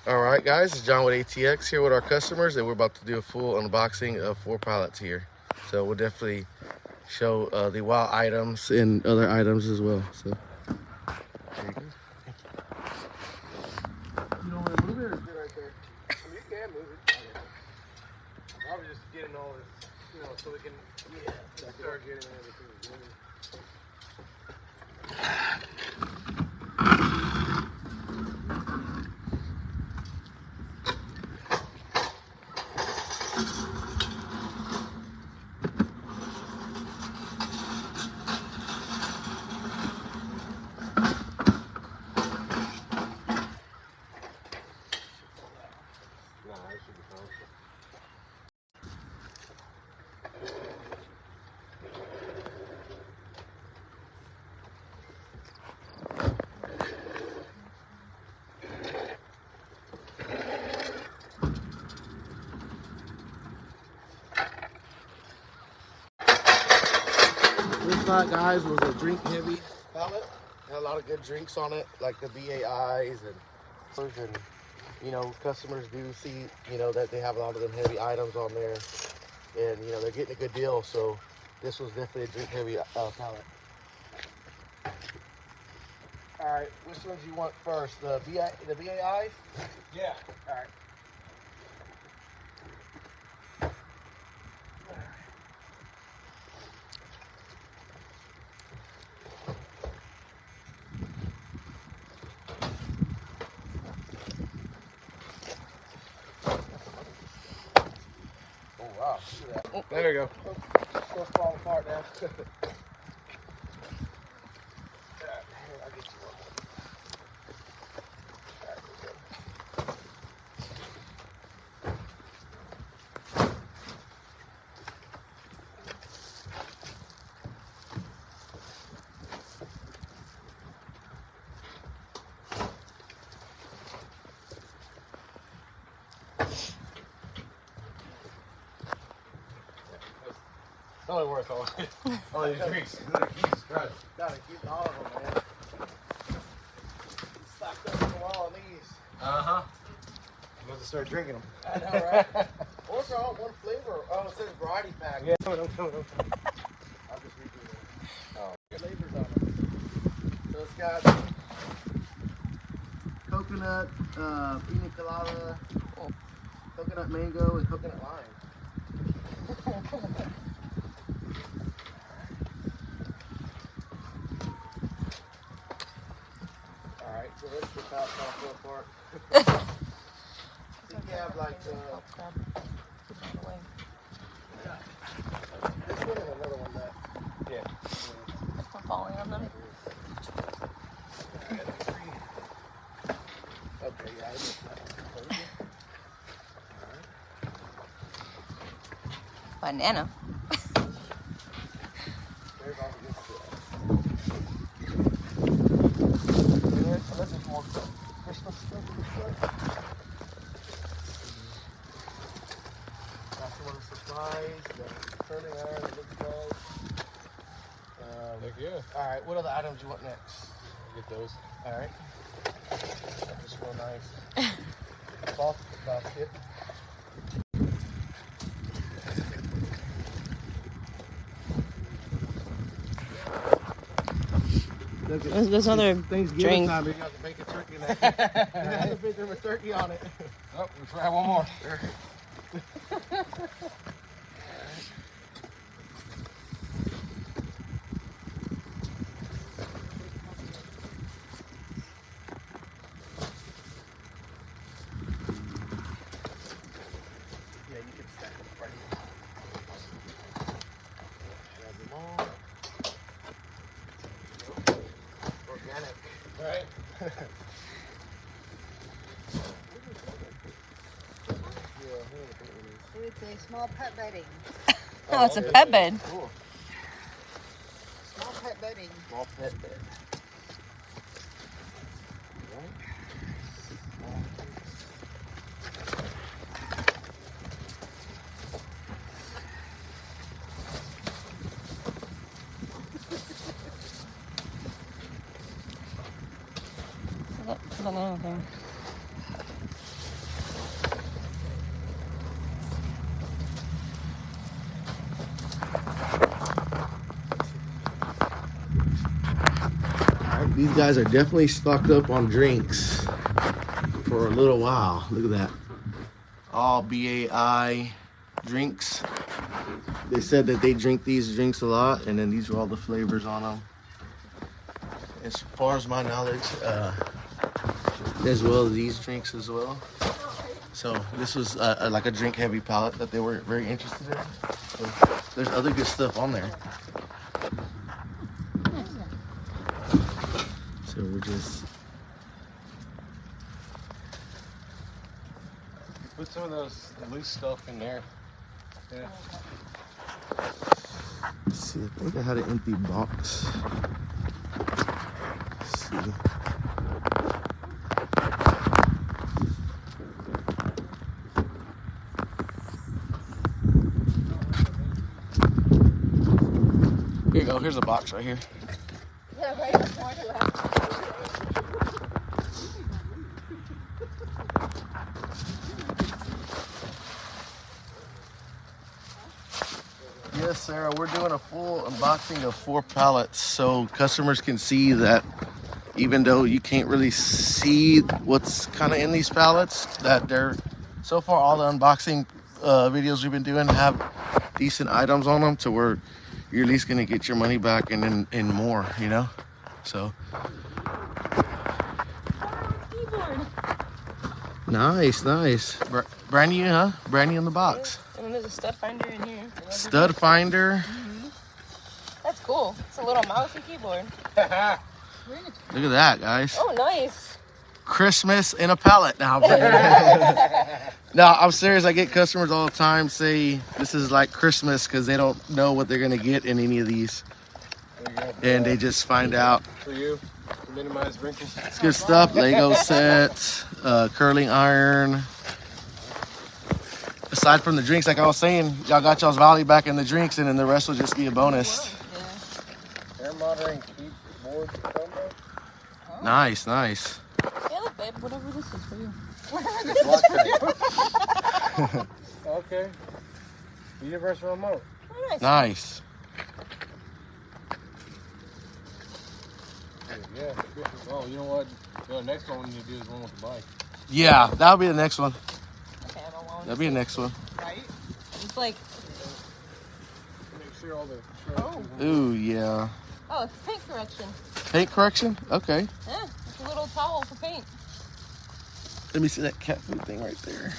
All right, guys, it's John with ATX here with our customers, and we're about to do a full unboxing of 4 pallets here. So we'll definitely show the wild items and other items as well. So there you go. You don't want to move it or is it right there? I mean, you can move it. Okay. I was just getting all this, so we can start getting everything. This lot, guys, was a drink heavy pallet. Had a lot of good drinks on it, like the BAIs and customers do see, that they have a lot of them heavy items on there, and they're getting a good deal. So this was definitely a drink heavy pallet. All right, which ones do you want first? The BAIs? Yeah. All right. Oh wow, look at that. Oh, there you go. It's gonna fall apart now. I'll get you one. All right, good. It's only worth all these drinks. Jesus Christ. Gotta keep all of them, man. Stocked up on all of these. Uh-huh. I'm about to start drinking them. I know, right? Or they're all one flavor. Oh, it says variety pack. Yeah, no. I'll just redo it. Oh, flavors on them. So it's got coconut, pina colada, coconut mango, and coconut lime. Alright, so let's get that off apart. You have like this one and another one that. Yeah. I'm falling on them. Okay, yeah, I missed that. Banana. There's all the good stuff. This is more Christmas stuff. That's one of the supplies, the curling iron, the big supplies. Heck yeah. Alright, what other items do you want next? Get those. Alright. Just real nice. Salt basket. There's other Thanksgiving drinks. time, you got to bake a turkey and that. There's a bit of a turkey on it. Oh, we try one more. Yeah, you can stack them right here. Grab them all. Organic. Right. It's a small pet bedding. Oh, it's a pet bed. Cool. Small pet bedding. Small pet bed. Banana thing. these guys are definitely stocked up on drinks for a little while. Look at that. All BAI drinks. They said that they drink these drinks a lot, and then these are all the flavors on them. As far as my knowledge, as well as these drinks as well. So this was like a drink heavy palette that they were very interested in. So there's other good stuff on there. So we're just Put some of those loose stuff in there. Yeah. let's see. I think I had an empty box. Let's see. Here you go. Here's a box right here. Yeah, right before you have. Yes, Sarah, we're doing a full unboxing of 4 pallets so customers can see that even though you can't really see what's kind of in these pallets, that they're, so far all the unboxing videos we've been doing have decent items on them to where you're at least going to get your money back and then more, you know? So. Nice, nice. Brand new, huh? Brand new in the box. And then there's a stud finder in here. Stud finder. That's cool. It's a little mouse and keyboard. Look at that, guys. Oh, nice. Christmas in a pallet. Now, no, I'm serious. I get customers all the time say this is like Christmas because they don't know what they're gonna get in any of these, and they just find out. For you, to minimize wrinkles. It's good stuff. Lego set, curling iron. Aside from the drinks, like I was saying, y'all got y'all's value back in the drinks, and then the rest will just be a bonus. Air monitoring keyboard combo. Nice, nice. Yeah, look, babe, whatever this is for you. Okay. Universal remote. Oh, nice. Nice. Yeah. Oh, you know what? The next one you do is one with the bike. Yeah, that'll be the next one. Okay, I'm alone. That'll be the next one. Right? It's like, Make sure all the. Ooh, yeah. oh, it's paint correction. Paint correction? Okay. Yeah, it's a little towel for paint. Let me see that cat food thing right there.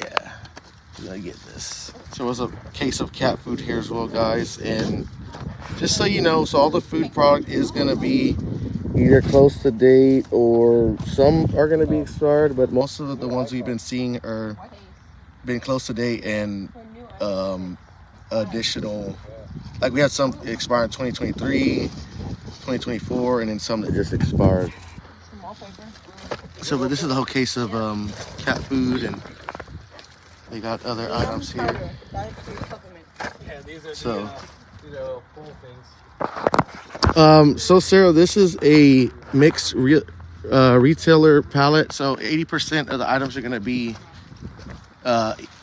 Yeah. We gotta get this. So it was a case of cat food here as well, guys. And just so you know, so all the food product is gonna be either close to date or some are gonna be expired, but most of the ones we've been seeing are been close to date and additional, like we had some expire in 2023, 2024, and then some that just expired. Some wallpaper. So, but this is the whole case of cat food, and they got other items here. Yeah, these are So. the full things. So Sarah, this is a mixed retailer pallet. So 80% of the items are going to be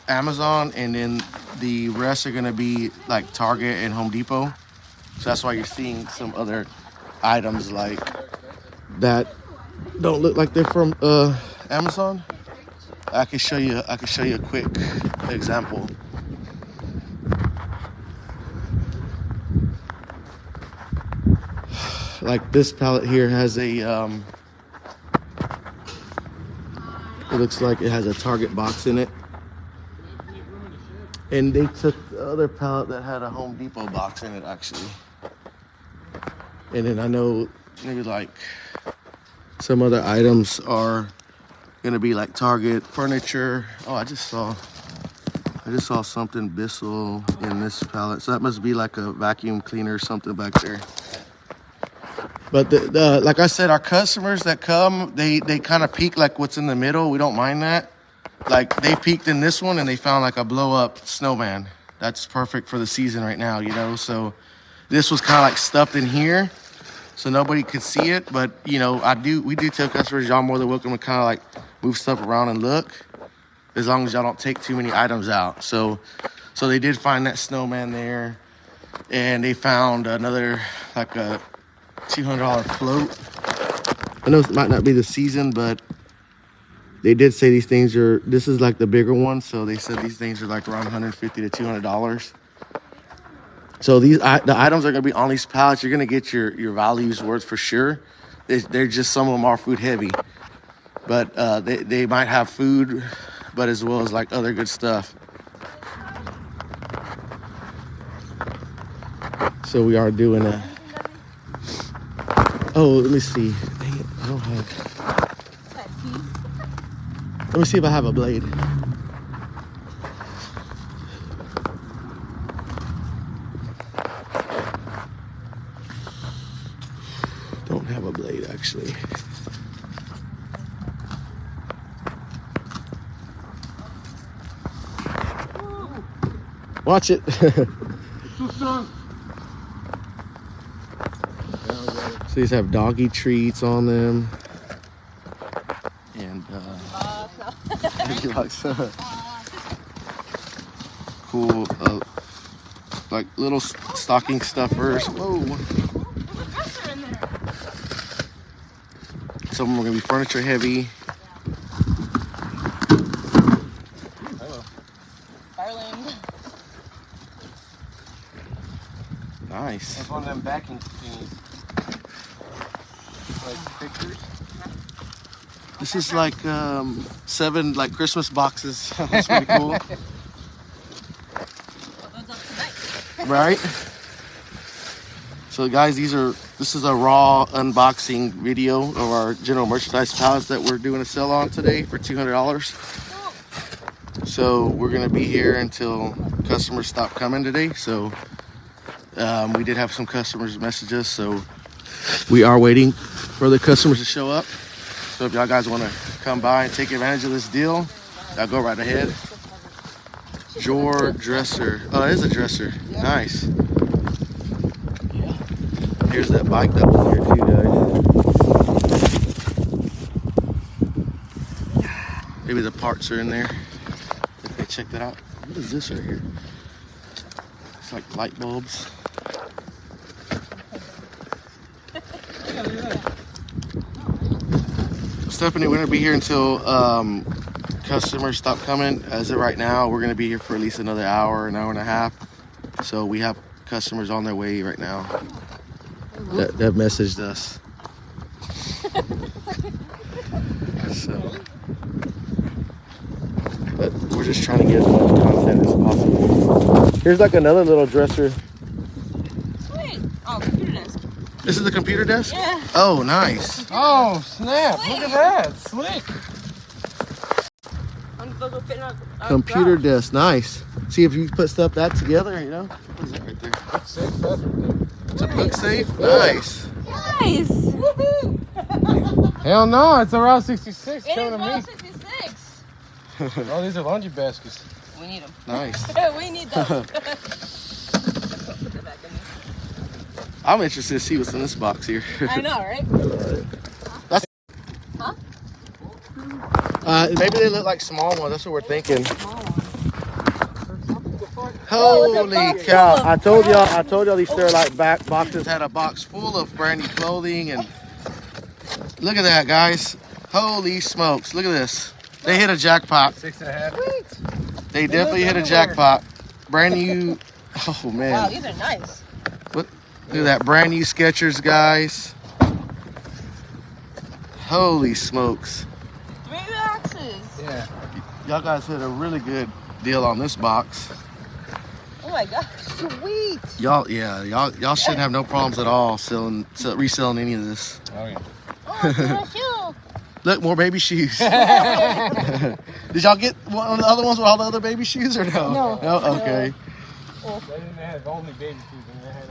Amazon, and then the rest are going to be like Target and Home Depot. So that's why you're seeing some other items like that don't look like they're from Amazon. I can show you a quick example. Like this pallet here has a it looks like it has a Target box in it, and they took the other pallet that had a Home Depot box in it actually. And then I know maybe like some other items are gonna be like Target furniture. Oh, I just saw something Bissell in this pallet, so that must be like a vacuum cleaner or something back there. But the like I said, our customers that come, they kind of peek like what's in the middle. We don't mind that. Like they peeked in this one and they found like a blow up snowman. That's perfect for the season right now, you know. So this was kind of like stuffed in here, so nobody could see it. But you know, we do tell customers y'all more than welcome to kind of like move stuff around and look, as long as y'all don't take too many items out. So they did find that snowman there, and they found another like a $200 float I know it might not be the season, but they did say these things are, this is like the bigger one. So they said these things are like around $150 to $200. So the items are going to be on these pallets. You're going to get your values worth for sure. They're just, some of them are food heavy, but they might have food, but as well as like other good stuff. So we are doing a, oh, let me see. Dang it, I don't have, let me see if I have a blade. Don't have a blade actually. Watch it. So these have doggy treats on them. And cool, like little stocking stuffers. Whoa. Some of them are gonna be furniture heavy. Hello. Darling. Nice. That's one of them backing things. Like pictures. This is like 7 like Christmas boxes. That's pretty cool. Right? So guys, this is a raw unboxing video of our general merchandise pallets that we're doing a sale on today for $200. So we're gonna be here until customers stop coming today. So we did have some customers message us, so we are waiting for the customers to show up. So if y'all guys want to come by and take advantage of this deal, y'all go right ahead. Drawer dresser. Oh, it is a dresser. Nice. Here's that bike that was here too, guys. Maybe the parts are in there. Okay, check that out. What is this right here? It's like light bulbs. Stephanie, we're gonna be here until customers stop coming. As of right now, we're gonna be here for at least another hour, an hour and a half. So we have customers on their way right now that messaged us. So, but we're just trying to get as much content as possible. Here's like another little dresser. Sweet. Oh, computer desk. This is the computer desk? Yeah. Oh, nice. Oh, snap. Look at that. Slick. Computer desk, nice. See if you put stuff that together, you know? What is that right there? It's a book safe? Nice. Nice. Woohoo. Hell no, it's a Route 66 It coming is to me. Route 66. Oh, these are laundry baskets. We need them. Nice. We need those. I'm interested to see what's in this box here. I know, right? That's, huh? Maybe they look like small ones. That's what we're thinking. Oh, Holy cow! I told y'all these Sterilite back boxes had a box full of brand new clothing, and look at that, guys! Holy smokes! Look at this. They hit a jackpot. 6.5. They definitely hit a jackpot. Brand new. Oh man! Wow, these are nice. What? Look at that, brand new Skechers, guys. Holy smokes! 3 boxes. Yeah. Y'all guys hit a really good deal on this box. Oh my god. Sweet. Y'all shouldn't have no problems at all reselling any of this. Oh, yeah. Oh, it's a shoe. Look, more baby shoes. Did y'all get one of the other ones with all the other baby shoes or no? No. No? Okay. They didn't have only baby shoes, and they had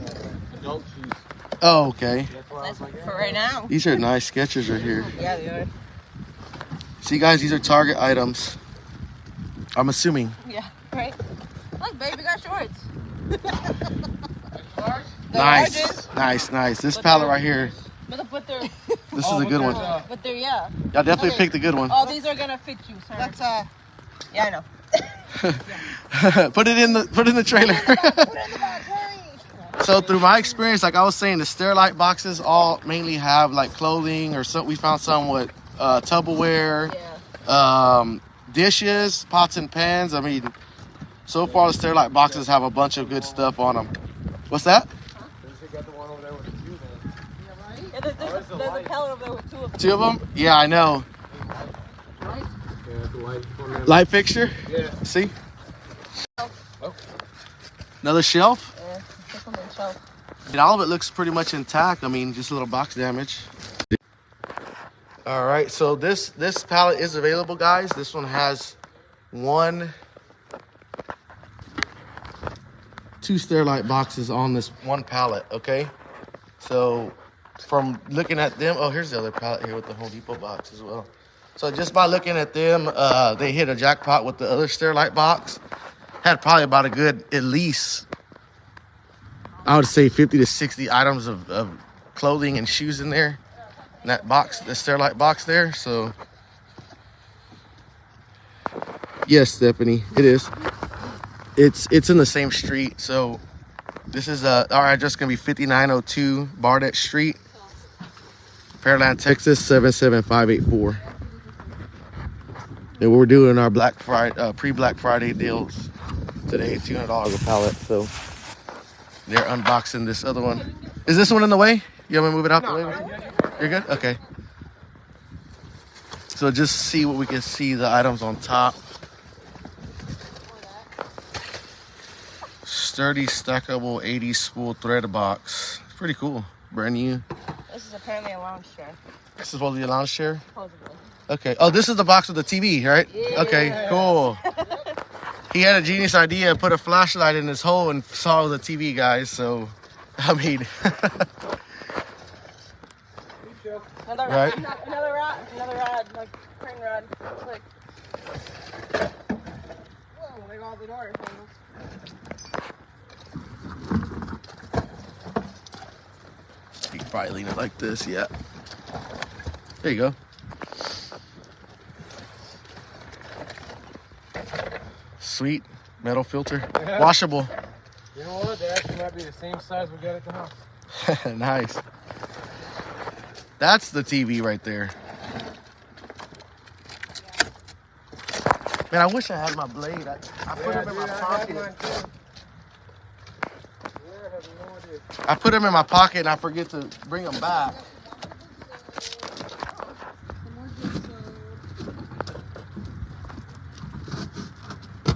adult shoes. Oh, okay. That's why I That's was like, for right now. These are nice Skechers right here. Yeah, they are. See, guys, these are Target items. I'm assuming. Yeah, right. Look, baby got shorts. Nice. This pallet right here. But they're, This is a good one. yeah. Y'all definitely picked a good one. Oh, these are gonna fit you, sir. That's Yeah, I know. Put it in the trailer. put it in the box, hurry. So through my experience, like I was saying, the Sterilite boxes all mainly have like clothing or some. We found some with Tupperware, dishes, pots and pans. I mean, so far the Sterilite boxes have a bunch of good stuff on them. What's that? Got the one over there with the two then. Yeah, there's a pallet over there with two of them. 2 of them? Yeah, I know. Yeah, the light on there. Light fixture? Yeah. See? Oh. Another shelf? Yeah, this one's on the shelf. And all of it looks pretty much intact. I mean, just a little box damage. All right, so this pallet is available, guys. This one has 2 Sterilite boxes on this one pallet, okay? So from looking at them, oh, here's the other pallet here with the Home Depot box as well. So just by looking at them, they hit a jackpot with the other Sterilite box. Had probably about a good, at least, I would say 50 to 60 items of clothing and shoes in there. In that box, the Sterilite box there, so. Yes, Stephanie, it is. It's in the same street, so this is our address gonna be 5902 Barnett Street, Pearland, Texas 77584. And we're doing our Black Friday pre-Black Friday deals today, $200 a pallet. So they're unboxing this other one. Is this one in the way? You want me to move it out the way? You're good? Okay. So just see what we can see the items on top. Sturdy, stackable 80 spool thread box. It's pretty cool. Brand new. This is apparently a lounge chair. This is supposed to be a lounge chair? Supposedly. Okay. Oh, this is the box with the TV, right? Yeah. Okay, cool. He had a genius idea, put a flashlight in his hole and saw the TV, guys. So, I mean. Another Right. another rod, like crane rod. Like, whoa, like all the doors. You can probably lean it like this, yeah. There you go. Sweet metal filter, washable. You know what? They actually might be the same size we got at the house. Nice. That's the TV right there. Man, I wish I had my blade. I put him in my pocket. I put him in my pocket and I forget to bring him back.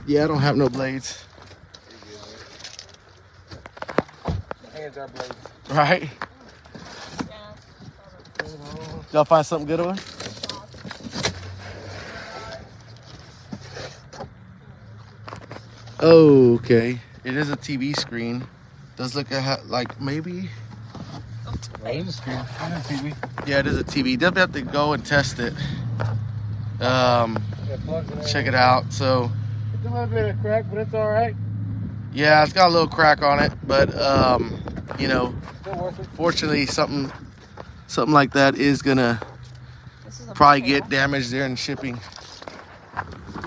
Yeah, I don't have no blades. Hands are blades. Right? Y'all find something good on? Oh, okay. It is a TV screen. Does look like maybe. Oh, it is a screen. It is a TV. Yeah, it is a TV. Definitely have to go and test it. Check it out. So. It's a little bit of crack, but it's all right. Yeah, it's got a little crack on it, but you know, Still worth it. fortunately, something like that is gonna probably get damaged there in shipping.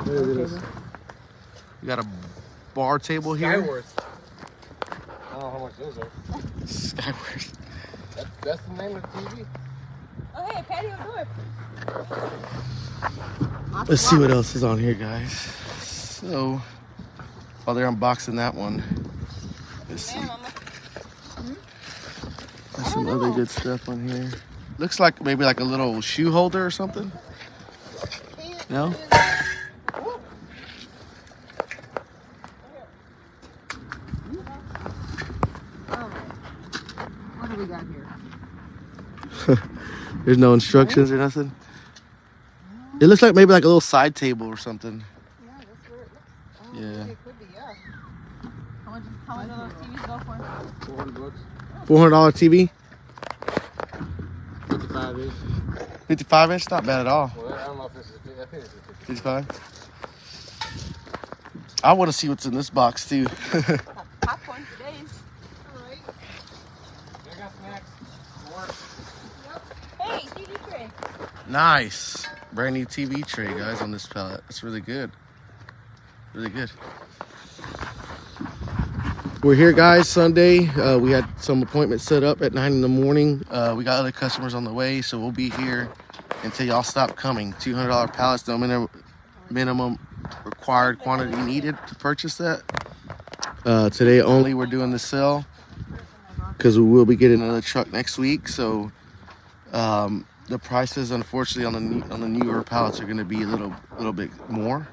You We got a bar table here. Skyworth. I don't know how much those are. Skyworth. That's the name of the TV. Oh, hey, patio door. Let's see what else is on here, guys. So, while they're unboxing that one, let's see. There's some other good stuff on here. Looks like maybe like a little shoe holder or something. No? What do we got here? There's no instructions or nothing. It looks like maybe like a little side table or something. Yeah, that's where it looks. Oh, Yeah. It could be, yeah. How much do those TVs go for? $400. $400 TV, 55-ish. 55-inch, not bad at all. Well, I don't know if this is. I think it's a 50. 55. I want to see what's in this box too. Popcorn today. All right. I got snacks. Work. Hey, TV tray. Nice, brand new TV tray, guys, on this pallet. It's really good. Really good. We're here, guys, Sunday. We had some appointments set up at 9 in the morning. We got other customers on the way, so we'll be here until y'all stop coming. $200 pallets, no minimum required quantity needed to purchase that. Today only we're doing the sale because we will be getting another truck next week. So the prices, unfortunately, on the newer pallets are going to be a little bit more.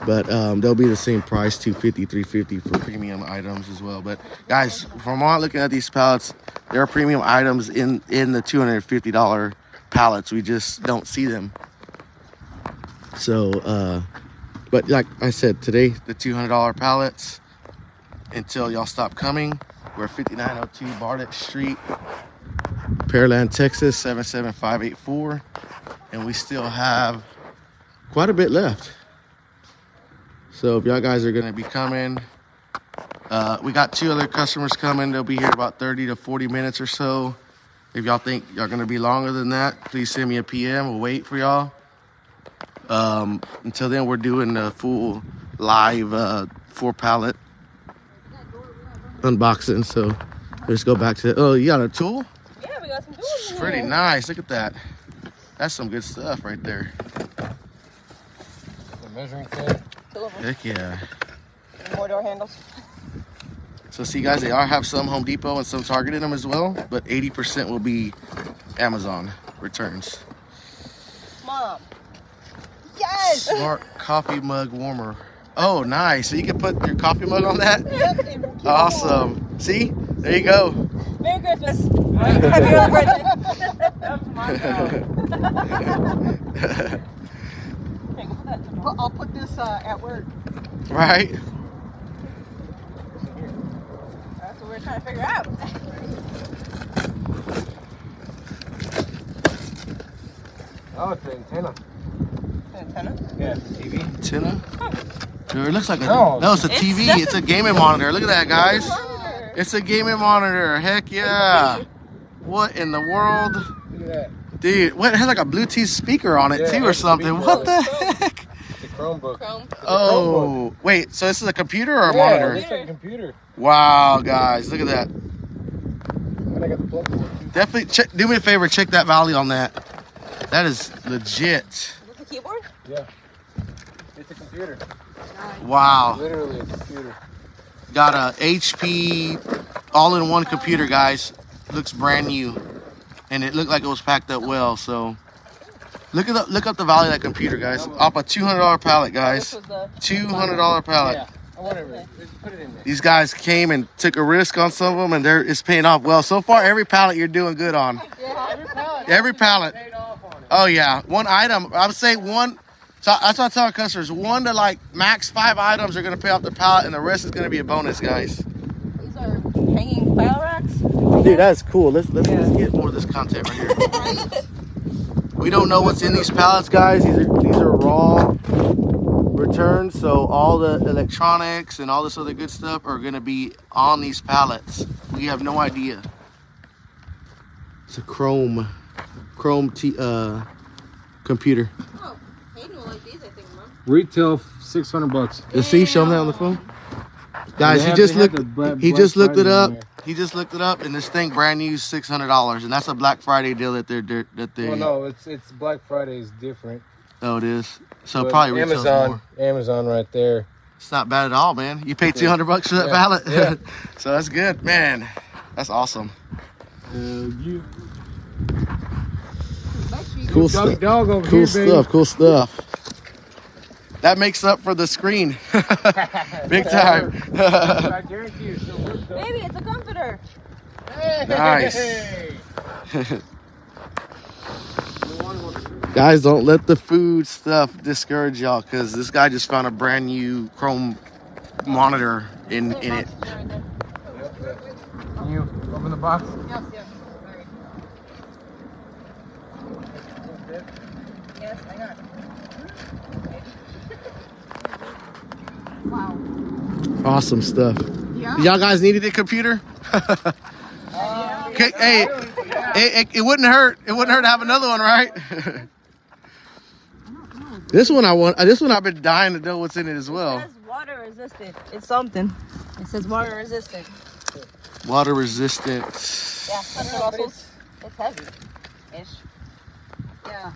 But they'll be the same price, $250, $350 for premium items as well. But guys, from all looking at these pallets, there are premium items in the $250 pallets. We just don't see them. So, but like I said, today the $200 pallets until y'all stop coming. We're 5902 Bartlett Street, Pearland, Texas 77584, and we still have quite a bit left. So if y'all guys are going to be coming, we got 2 other customers coming. They'll be here about 30 to 40 minutes or so. If y'all think y'all going to be longer than that, please send me a PM. We'll wait for y'all. Until then, we're doing a full live 4-pallet unboxing. So let's go back to, oh, you got a tool? Yeah, we got some tools. It's pretty nice. Look at that. That's some good stuff right there. The measuring tape. Heck yeah. More door handles. So see, guys, they have some Home Depot and some Target in them as well, but 80% will be Amazon returns. Mom. Yes! Smart coffee mug warmer. Oh, nice. So you can put your coffee mug on that? Yes, Awesome. See? There you go. Merry Christmas. Happy early birthday. That's my job. Hey, go put that in the I'll put this at work. Right? That's what we're trying to figure out. Oh, it's the antenna. Antenna? Yeah, TV. Antenna? Dude, it looks like a... No. No, it's a TV. It's a gaming monitor. Look at that, guys. Monitor. It's a gaming monitor. Heck yeah. What in the world? Look at that. Dude, what? It has like a Bluetooth speaker on it Yeah, too it or has a something. speaker What on the it. heck? The Chromebook. Chrome. Oh, wait. So this is a computer or a Yeah, monitor? it's like a computer. Wow, guys. Look at that. And I got the plug for it too. Definitely check, do me a favor. Check that value on that. That is legit. Is this a keyboard? Yeah. It's a computer. Wow. Literally a computer. Got a HP all-in-one computer, guys. Looks brand new. And it looked like it was packed up well, so... Look up the value of that computer, guys. Off a $200 pallet, guys. This was the $200 pallet. Yeah. Whatever. Just put it in there. These guys came and took a risk on some of them, and it's paying off well. So far, every pallet you're doing good on. Yeah, every pallet. Every pallet. Paid off on it. Oh, yeah. One item. I would say one. So that's what I tell our customers. 1 to like max 5 items are going to pay off the pallet, and the rest is going to be a bonus, guys. These are hanging file racks. Dude, that's cool. Let's get more of this content right here. Right? We don't know what's in these pallets, guys. These are raw returns, so all the electronics and all this other good stuff are going to be on these pallets. We have no idea. It's a Chrome computer. Oh, Hayden will like these, I think, Mom. Retail $600. You see? Show them that on the phone. Guys, They he have- just they have looked. the Black He just looked it Friday up. in there. He just looked it up, and this thing brand new $600, and that's a Black Friday deal that they. Well, no, it's Black Friday is different. Oh, it is. So But probably retails more. Amazon right there. It's not bad at all, man. You paid $200 for that Yeah. pallet, Yeah. so that's good, man. That's awesome. You Cool doggy stuff. dog over Cool here, stuff. Cool stuff. That makes up for the screen, big time. Baby. I guarantee you, still works though. Baby, it's a comforter. Nice. Hey. Guys, don't let the food stuff discourage y'all, because this guy just found a brand new Chrome monitor in it. Can you open the box? Yes, yes. Sorry. Yes, I got it. Wow. Awesome stuff. Yeah. Y'all guys needed a computer? Okay, hey, it wouldn't hurt. It wouldn't hurt to have another one, right? This one I want. This one I've been dying to know what's in it as It well. says water resistant. It's something. It says water resistant. Water resistant. Yeah, 100 muscles. It's heavy-ish. Yeah.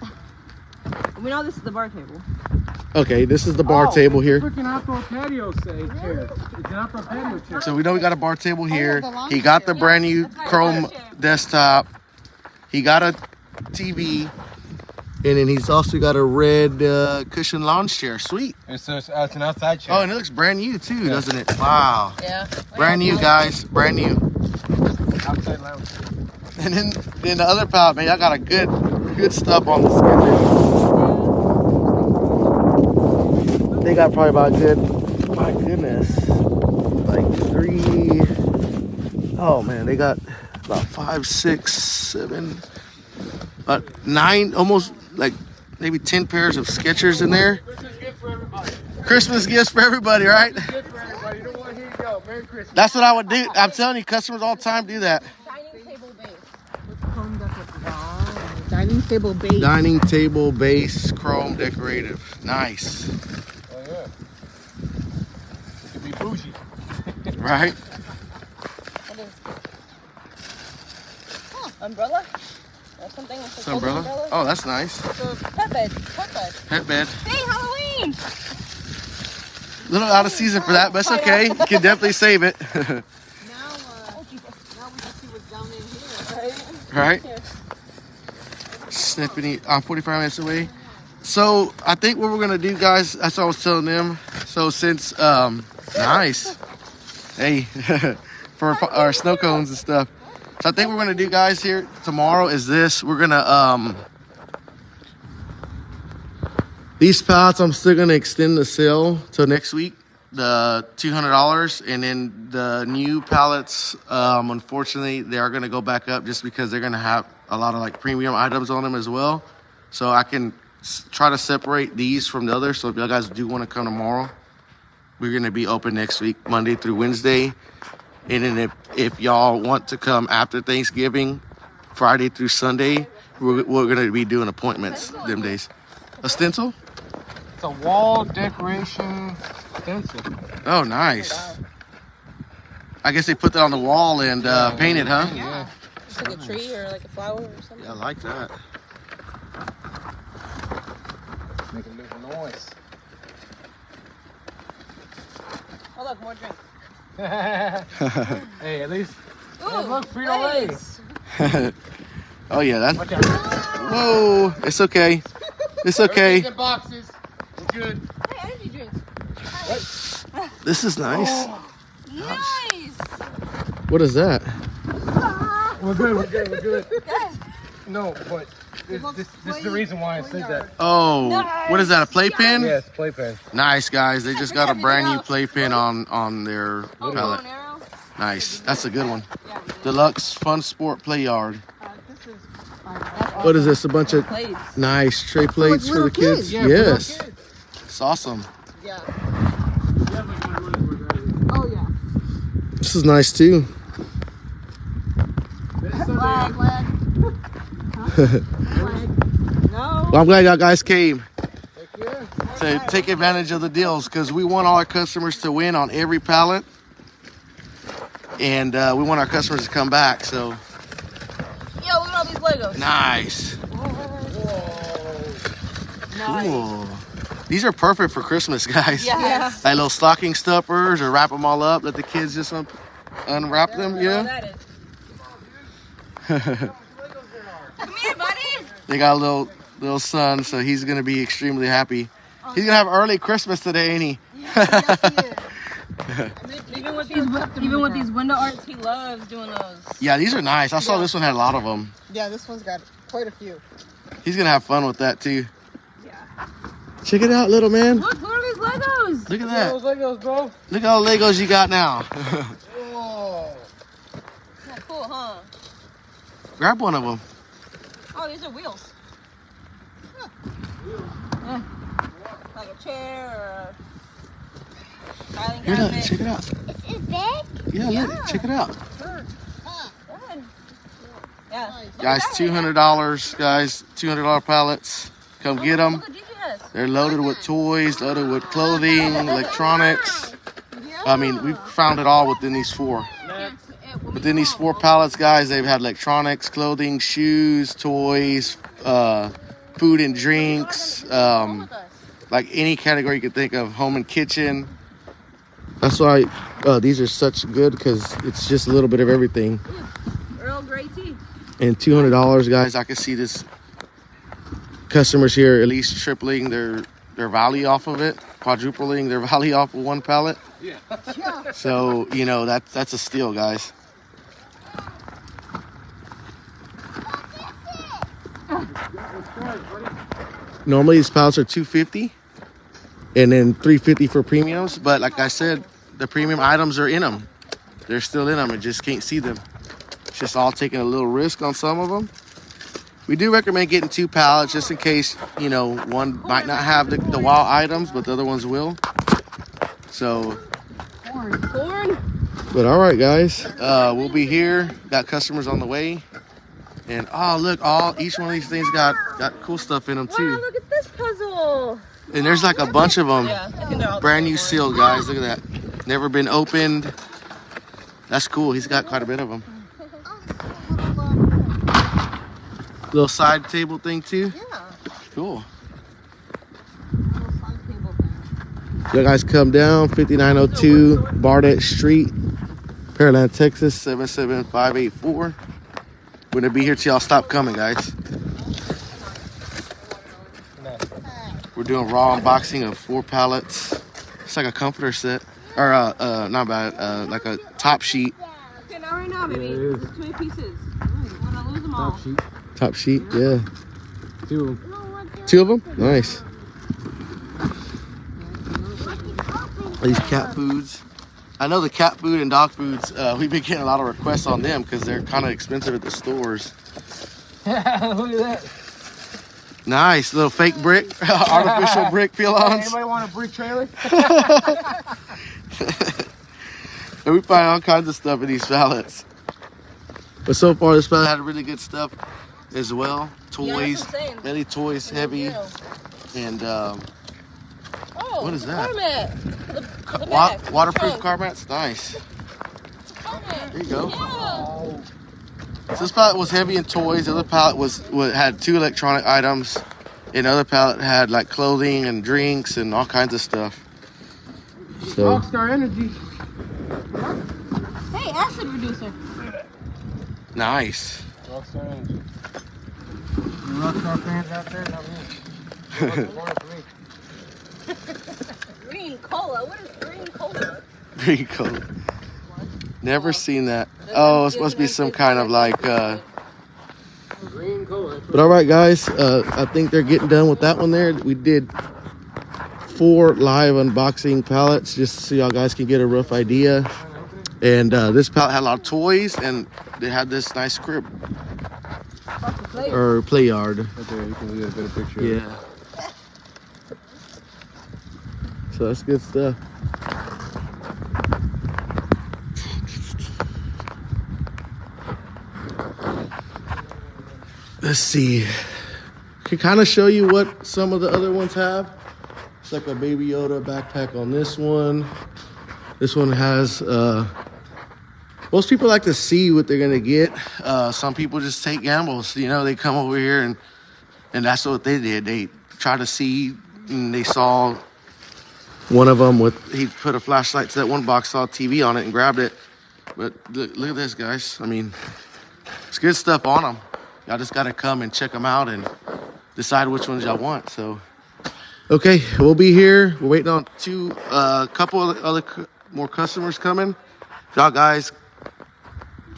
We know this is the bar table. Okay, this is the bar table here. Freaking outdoor patio chair. It's an outdoor patio chair. So we know we got a bar table here. the lawn He got the chair. brand new That's my Chrome lawn chair. desktop. He got a TV. And then he's also got a red cushion lounge chair. Sweet. It's an outside chair. Oh, and it looks brand new too, doesn't it? Wow. Yeah. Brand new, guys. Brand new. Outside lounge. And then the other pallet, man, I got a good stuff on the sketches. They got probably about my goodness, like 3. Oh man, they got about 5, 6, 7, about 9, almost like maybe 10 pairs of Skechers in there. Christmas gifts for everybody, right? Good for everybody. You know what? Here you go. Merry Christmas. That's what I would do. I'm telling you, customers all the time do that. Dining table base. Chrome decorative. Wow. Dining table base. Dining table base chrome decorative. Nice. Oh, yeah. It could be bougie. Right? What is umbrella? That's something with the This umbrella. Oh, that's nice. Pet bed. Pet bed. Pet bed. Hey, Halloween! A little out of season for that, but it's okay. You can definitely save it. Now we can see what's down in here. Right? Snipping. I'm 45 minutes away. So I think what we're gonna do, guys, that's what I was telling them. So since nice. Hey, for our snow cones and stuff. So I think what we're gonna do, guys, here tomorrow is this. We're gonna these pallets, I'm still gonna extend the sale till next week, the $200, and then the new pallets, unfortunately, they are gonna go back up just because they're gonna have a lot of like premium items on them as well. So I can try to separate these from the others. So if you guys do want to come tomorrow, we're gonna be open next week, Monday through Wednesday. And then if y'all want to come after Thanksgiving, Friday through Sunday, we're gonna be doing appointments them days. A stencil? It's a wall decoration stencil. Oh, nice. I guess they put that on the wall and paint it, huh? Yeah. Just like a tree or like a flower or something. Yeah, I like that. Make a little noise. Oh, look, more drink. Hey, at least. Ooh, Hey, look, Frito-Lay. Lay's. Oh, yeah, that's... Watch out. Whoa, it's okay. It's okay. Everything's in boxes. We're good. Hey, energy drinks. This is nice. Nice. What is that? We're good. We're good. We're good. Guys, No, but this is the reason why I said that. Oh, what is that, a playpen? Yes, playpen. Nice, guys. They just got a brand new playpen on their oh, bow pallet. and arrow. Nice. That's a good one. Deluxe Fun Sport Play Yard. This is What is this? A bunch of Plates. nice tray plates it's for the little kids? kids. Yeah, for Yes. little kids. It's awesome. yeah. Oh yeah. This is nice too. Flag. Flag. No. Well, I'm glad y'all guys came Heck yeah. to take advantage of the deals because we want all our customers to win on every pallet. And we want our customers to come back. So Yo, look at all these Legos. nice. Cool. These are perfect for Christmas, guys. Yeah. Like little stocking stuffers or wrap them all up. Let the kids just unwrap them. Oh, Yeah. that is. Come here, buddy. They got a little son, so he's gonna be extremely happy. He's gonna have early Christmas today, ain't he? Even with these window arts, he loves doing those. Yeah, these are nice. I saw this one had a lot of them. Yeah, this one's got quite a few. He's gonna have fun with that too. Yeah. Check it out, little man. Look at these Legos. Look at that. Those Legos, bro. Look at all the Legos you got now. Oh. Yeah, cool, huh? Grab one of them. Oh, these are wheels. Huh. Yeah. Like a chair or a filing Here, look, cabinet. check it out. Is it big? Yeah, look, check it out. Good. Yeah. Guys, $200, guys, $200 pallets. Come get them. Look at GPS. They're loaded with toys, loaded with clothing, electronics. I mean, we found it all within these 4. Within these 4 pallets, guys, they've had electronics, clothing, shoes, toys, food and drinks, like any category you could think of, home and kitchen. That's why these are such good, because it's just a little bit of everything. Earl Grey tea. And $200, guys, I can see this customers here at least tripling their value off of it, quadrupling their value off of 1 pallet. Yeah. So, you know, that's a steal, guys. Normally these pallets are $250 and then $350 for premiums, but like I said, the premium items are in them. They're still in them, and just can't see them. It's just all taking a little risk on some of them. We do recommend getting 2 pallets just in case, you know, one might not have the wow items, but the other ones will. So, Corn. but all right, guys, we'll be here. Got customers on the way. And oh, look, each one of these things got cool stuff in them too. Wow, look at this puzzle. And there's like a bunch of them. Yeah, I think they're all Brand new seal, guys. Look at that. Never been opened. That's cool. He's got quite a bit of them. Little side table thing too. Yeah. Cool. You guys come down 5902 Barnett Street, Pearland, Texas 77584. We're gonna be here till y'all stop coming, guys. We're doing raw unboxing of 4 pallets. It's like a comforter set, or not bad, like a top sheet. Okay, not right now, baby. Yeah, it is. It's 2 pieces. You wanna lose them all? Top sheet. Top sheet, yeah. 2. 2 of them, nice. These cat foods. I know the cat food and dog foods, we've been getting a lot of requests on them because they're kind of expensive at the stores. Look at that. Nice, little fake brick, artificial brick peel-ons. Anybody want a brick trailer? And we find all kinds of stuff in these pallets. But so far, this pallet had really good stuff as well. Toys, what I'm saying. many toys, heavy, and Oh, what is that? Carmet. For the back, waterproof trunk. car mats. Nice. Carmet. There you go. Yeah. So this pallet was heavy in toys. The other pallet had 2 electronic items. And the other pallet had like clothing and drinks and all kinds of stuff. So Rockstar Energy. Hey, acid reducer. nice. Rockstar Energy. You Rockstar fans out there? Not me. One for me. Green cola. What is green cola? Green coat. Never seen that. Oh, this must be some kind of like. Green cola. But all right, guys. I think they're getting done with that one there. We did 4 live unboxing pallets just so y'all guys can get a rough idea. And this pallet had a lot of toys, and they had this nice crib or play yard. Right there, you can get a better picture. Yeah. So that's good stuff. Let's see. Can kind of show you what some of the other ones have. It's like a Baby Yoda backpack on this one. This one has, most people like to see what they're gonna get. Some people just take gambles. You know, they come over here and that's what they did. They tried to see, and they saw one of them he put a flashlight to that one box, saw TV on it and grabbed it. But look at this, guys. I mean, it's good stuff on them. Y'all just gotta come and check them out and decide which ones y'all want. So, okay, we'll be here. We're waiting on a couple of other more customers coming. Y'all guys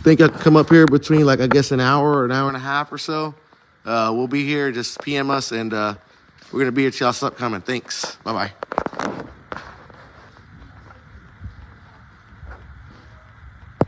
think I can come up here between like, I guess, an hour or an hour and a half or so. We'll be here. Just PM us, and we're gonna be here till y'all stop coming. Thanks. Bye-bye.